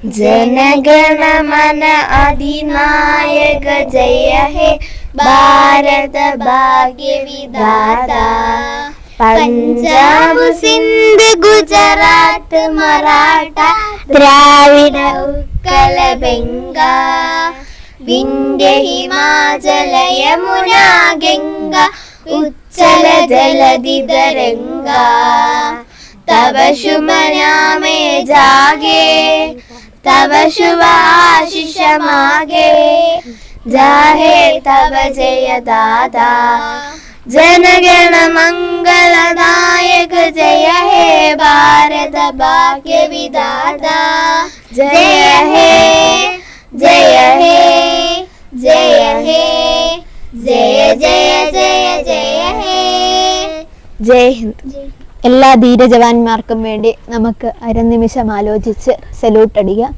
जनगण मन अधिनायक जय हे भारत भाग्य विधाता। पंजाब सिंध गुजरात मराठा द्राविड उत्कल बंगा विंध्य हिमाचल यमुना गंगा उच्चल जलधि तरंगा। तब शुभ नामे जागे तब शुभ आशीष मागे जाहे तब जय दादा। जनगण मंगलदायक जय हे भारत भाग्य विधाता। जय हे जय हे जय हे जय जय जय जय हे। ജയ് ഹിന്ദ്. എല്ലാ ധീരജവാന്മാർക്കും വേണ്ടി നമുക്ക് അരനിമിഷം ആലോചിച്ച് സല്യൂട്ട് അടിക്കാം.